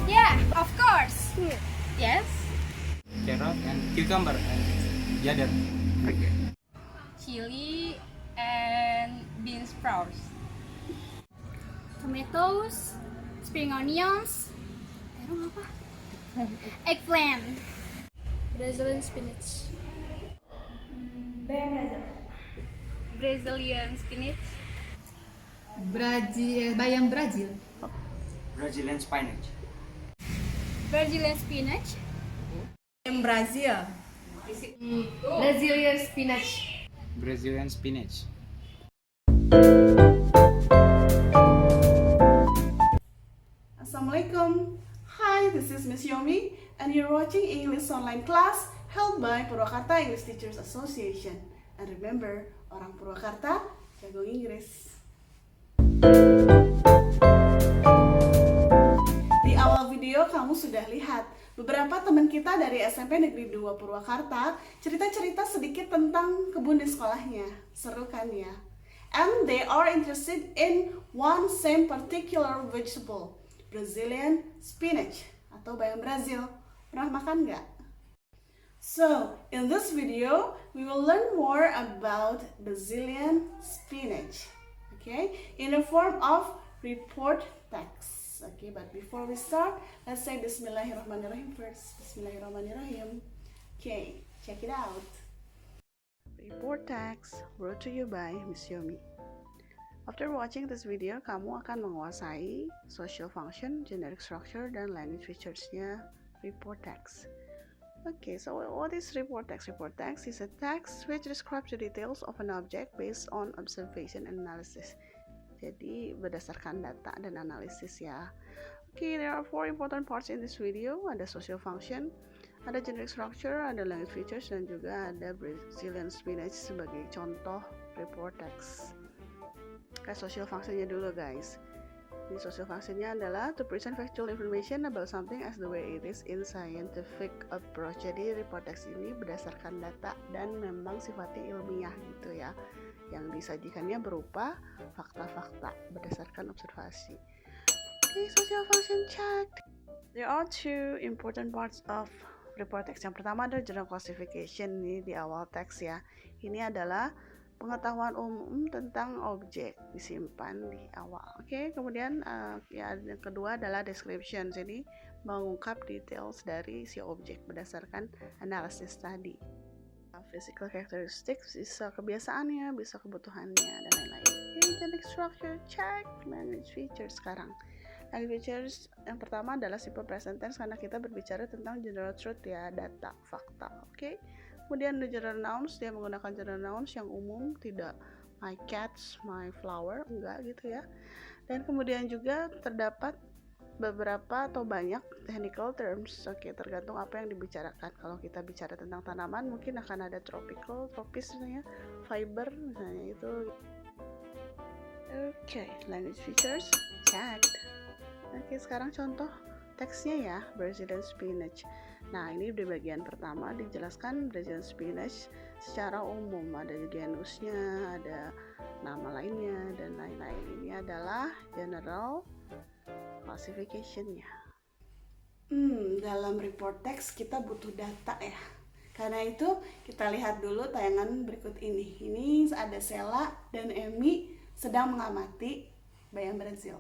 Yeah, of course. Yes. Carrot and cucumber and the other. Okay. Chili and bean sprouts. Tomatoes, spring onions, terong apa? Eggplant. Brazilian spinach. Brazilian spinach. Bayam Brazil. Brazilian spinach. Brazilian spinach. Brazil. Brazilian spinach. Brazilian spinach. Assalamualaikum. Hi, this is Miss Yomi and you're watching English online class held by Purwakarta English Teachers Association. And remember, orang Purwakarta jago Inggris. Di awal video kamu sudah lihat beberapa teman kita dari SMP Negeri 2 Purwakarta cerita-cerita sedikit tentang kebun di sekolahnya. Seru kan ya? And they are interested in one same particular vegetable, Brazilian spinach atau bayam Brazil. Pernah makan nggak? So, in this video, we will learn more about Brazilian spinach, okay, in the form of report text. Okay, but before we start, let's say Bismillahirrahmanirrahim first. Bismillahirrahmanirrahim. Okay, check it out. Report text brought to you by Miss Yomi. After watching this video, kamu akan menguasai social function, generic structure, dan language features-nya report text. Okay, so what is report text? Report text is a text which describes the details of an object based on observation and analysis. Jadi berdasarkan data dan analisis ya. Okay, there are 4 important parts in this video. Ada social function, ada generic structure, ada language features, dan juga ada Brazilian spinach sebagai contoh report text. Kayak social functionnya dulu guys. Di social functionnya adalah to present factual information about something as the way it is in scientific approach. Jadi report text ini berdasarkan data dan memang sifatnya ilmiah gitu ya. Yang disajikannya berupa fakta-fakta berdasarkan observasi. Okay, social function checked. There are 2 important parts of report text. Yang pertama adalah general classification, ini di awal teks ya. Ini adalah pengetahuan umum tentang objek disimpan di awal. Oke, kemudian ya yang kedua adalah description. Jadi mengungkap details dari si objek berdasarkan analisis tadi. Physical characteristics bisa kebiasaannya, bisa kebutuhannya dan lain-lain. Generic structure check. Language features sekarang. Language features yang pertama adalah simple present tense karena kita berbicara tentang general truth ya, data, fakta. Oke. Kemudian the general nouns, dia menggunakan general nouns yang umum, tidak my cats, my flower, enggak gitu ya. Dan kemudian juga terdapat beberapa atau banyak technical terms. Oke, tergantung apa yang dibicarakan. Kalau kita bicara tentang tanaman mungkin akan ada tropical, tropis misalnya, fiber misalnya itu. Oke, language features checked. Oke, sekarang contoh teksnya ya, Brazilian spinach. Nah, ini di bagian pertama dijelaskan Brazilian spinach secara umum, ada genusnya, ada nama lainnya dan lain-lain. Ini adalah general classification-nya. Dalam report text kita butuh data ya. Karena itu kita lihat dulu tayangan berikut ini. Ini ada Sela dan Emi sedang mengamati bayam Brazil.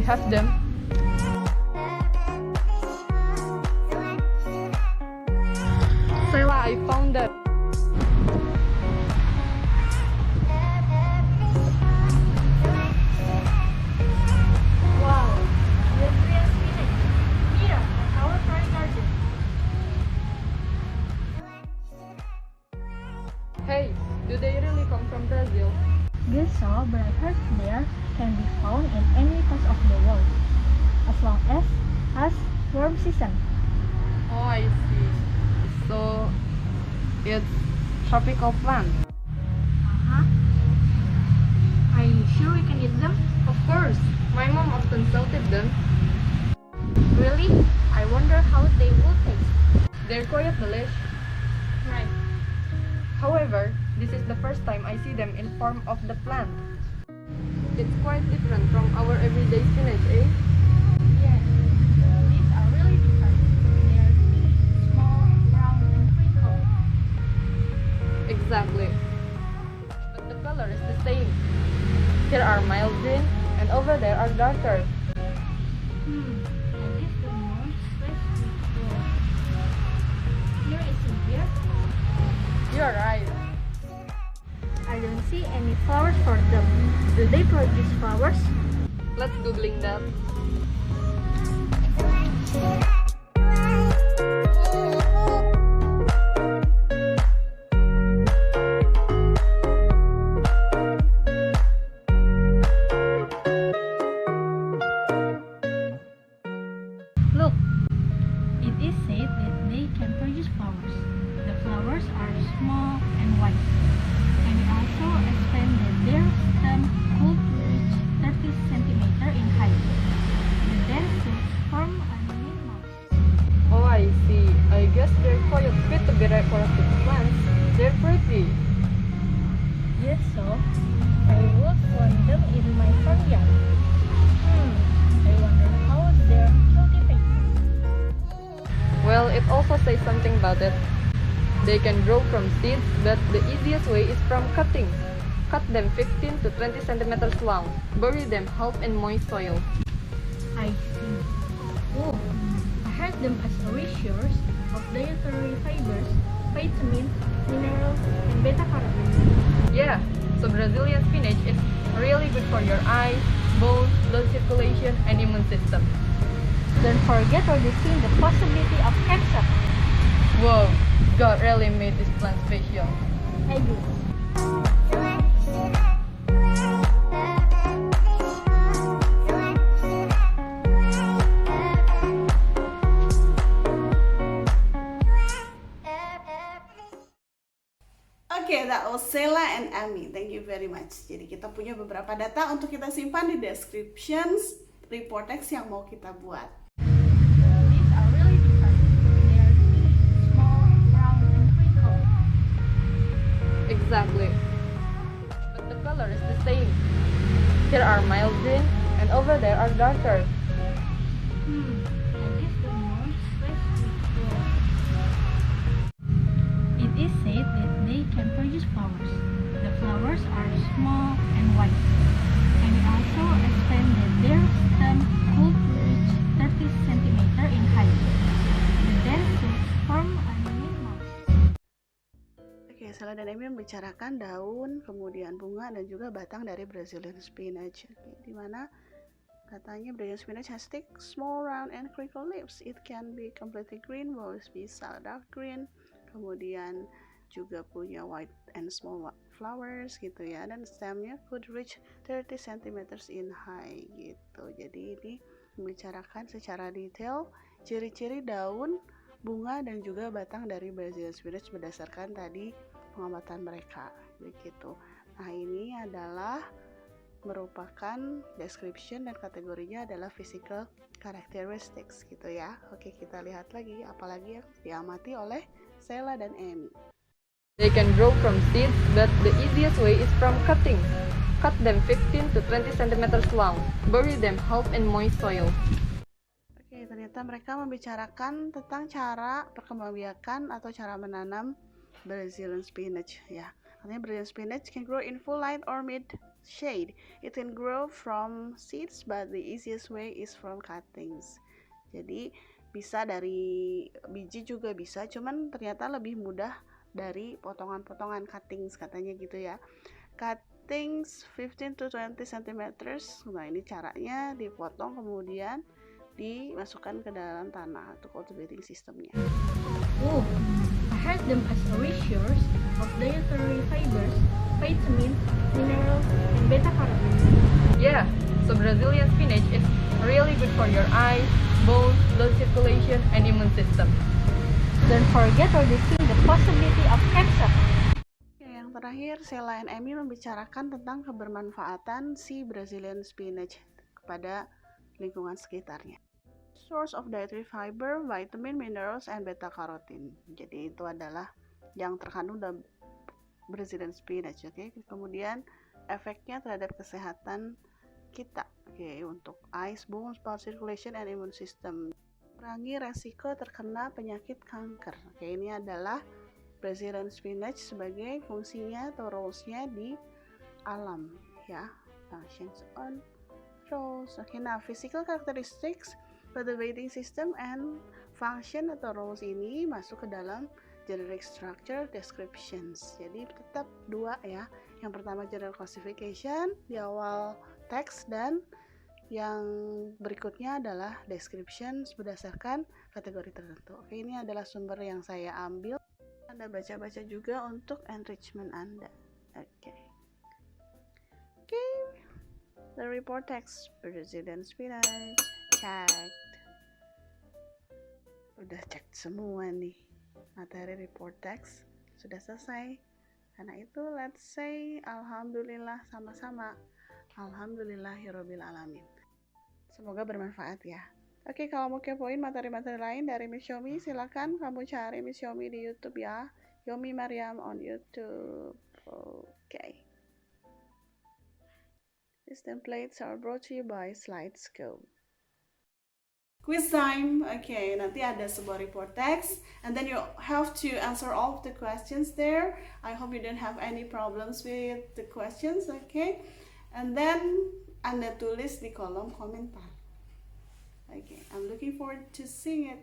have them. Sela, I found them. Wow, Brazilian spinach. Here, at our front garden. Hey, do they really come from Brazil? Guess so, but I heard there can be found in any part of the world, as long as warm season. Oh, I see. So, it's tropical plant. Uh-huh. Are you sure we can eat them? Of course, my mom often salted them. Really? I wonder how they will taste. They're quite delicious. Right. However, this is the first time I see them in form of the plant. It's quite different from our everyday spinach, eh? Yes. These are really different. They are small, round, and crinkled. Exactly. But the color is the same. Here are mild green, and over there are darker. I guess the most specific flower. Here is in here. You're right. I don't see any flowers for them. Do they produce flowers? Let's googling that. Look, it is said that they can produce flowers. The flowers are small and white, and also expanded their stem could reach 30 centimeter in height. The dense shoots form a main mouse. Oh, I see. I guess they're quite fit to be decorative plants. They're pretty. Yes, so I would plant them in my front yard. I wonder how they're cultivated. Well, it also says something about it. They can grow from seeds, but the easiest way is from cutting. Cut them 15 to 20 centimeters long. Bury them half in moist soil. I see. Oh, I heard them as a rich source of dietary fibers, vitamins, minerals, and beta-carotene. Yeah, so Brazilian spinach is really good for your eyes, bones, blood circulation, and immune system. Don't forget reducing the possibility of cancer. Whoa, God really made this plant special. I do. Oke, that was Sela and Amy. Thank you very much. Jadi kita punya beberapa data untuk kita simpan di descriptions report text yang mau kita buat. These are really different. They are small, round, and crinkled. Exactly. But the color is the same. Here are mild green, and over there are darker. I guess the most specific flower. It is said that they can produce flowers. The flowers are small and white, and also expanded their stem could reach 30 centimeter in height. The dense shoots form a main mouse. Oke, Sela dan Amy membicarakan daun, kemudian bunga, dan juga batang dari Brazilian spinach. Oke, di mana katanya Brazilian spinach has thick, small, round, and crinkled leaves. It can be completely green, boleh bisa dark green. Kemudian juga punya white and small flowers gitu ya, dan stemnya could reach 30 cm in height gitu. Jadi ini membicarakan secara detail ciri-ciri daun, bunga, dan juga batang dari Brazilian spinach berdasarkan tadi pengamatan mereka begitu. Nah, ini adalah merupakan description dan kategorinya adalah physical characteristics gitu ya. Oke, kita lihat lagi apalagi yang diamati oleh Sela dan Amy. They can grow from seeds, but the easiest way is from cutting. Cut them 15 to 20 centimeters long. Bury them half in moist soil. Oke, ternyata mereka membicarakan tentang cara perkembangbiakan atau cara menanam Brazilian spinach ya, Katanya Brazilian spinach can grow in full light or mid shade. It can grow from seeds, but the easiest way is from cuttings. Jadi bisa dari biji juga bisa, cuman ternyata lebih mudah dari potongan-potongan cuttings katanya gitu ya. Cuttings 15 to 20 cm. Nah, ini caranya dipotong kemudian dimasukkan ke dalam tanah atau cultivating systemnya. Oh, I had them as a rich source of dietary fibers, vitamins, minerals, and beta-carotene. Yeah, so Brazilian spinach is really good for your eyes, bones, blood circulation, and immune system. Don't forget reducing the possibility of cancer. Yang terakhir, Sheila and Amy membicarakan tentang kebermanfaatan si Brazilian spinach kepada lingkungan sekitarnya. Source of dietary fiber, vitamin, minerals, and beta-carotene. Jadi itu adalah yang terkandung dalam Brazilian spinach, oke. Kemudian efeknya terhadap kesehatan kita, oke, untuk eyes, bones, blood circulation, and immune system. Kurangi resiko terkena penyakit kanker. Oke, ini adalah Brazilian spinach sebagai fungsinya atau roles-nya di alam, ya. Functions on roles. Oke, nah physical characteristics cultivating system and function atau roles ini masuk ke dalam generic structure descriptions. Jadi tetap dua ya. Yang pertama general classification di awal teks, dan yang berikutnya adalah descriptions berdasarkan kategori tertentu. Oke, ini adalah sumber yang saya ambil. Anda baca-baca juga untuk enrichment Anda. Oke. The report text Brazilian spinach. Checked. Udah cek semua nih. Materi report text sudah selesai. Karena itu let's say alhamdulillah sama-sama. Alhamdulillahirabbil alamin. Semoga bermanfaat ya. Oke, kalau mau kepoin materi-materi lain dari Miss Yomi, silakan kamu cari Miss Yomi di YouTube ya. Yomi Mariam on YouTube. Okay. These templates are brought to you by Slidescope. Quiz time. Okay, nanti ada sebuah report text, and then you have to answer all of the questions there. I hope you don't have any problems with the questions, okay? And then Anda tulis di kolom komentar. Okay, I'm looking forward to seeing it.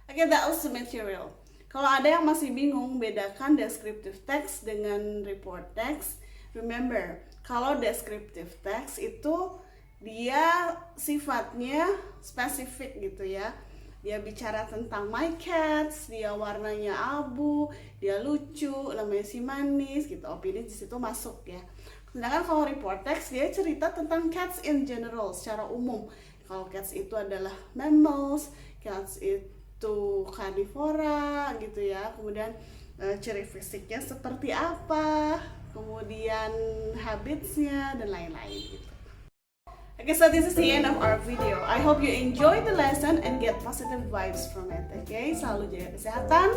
Okay, that was the material. Kalau ada yang masih bingung bedakan descriptive text dengan report text, remember, kalau descriptive text itu dia sifatnya spesifik gitu ya. Dia bicara tentang my cats, dia warnanya abu, dia lucu, namanya si manis gitu. Opini di situ masuk ya. Sedangkan kalau report text dia cerita tentang cats in general secara umum. Kalau cats itu adalah mammals, cats itu carnivora gitu ya, kemudian ciri fisiknya seperti apa, kemudian habitsnya dan lain-lain gitu. Okay, so this is the end of our video. I hope you enjoy the lesson and get positive vibes from it. Okay, selalu jaga kesehatan,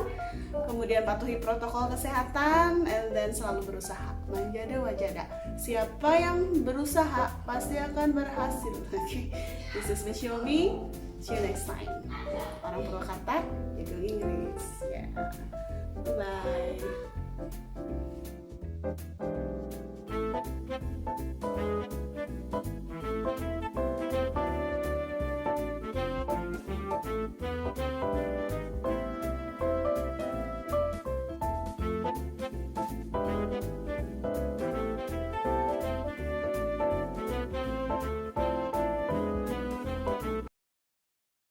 kemudian patuhi protokol kesehatan, and then selalu berusaha. Manjada wajada. Siapa yang berusaha pasti akan berhasil. Okay, this is Miss Yomi. See you next time. Orang Purwakarta, jago Inggris. Yeah. Bye.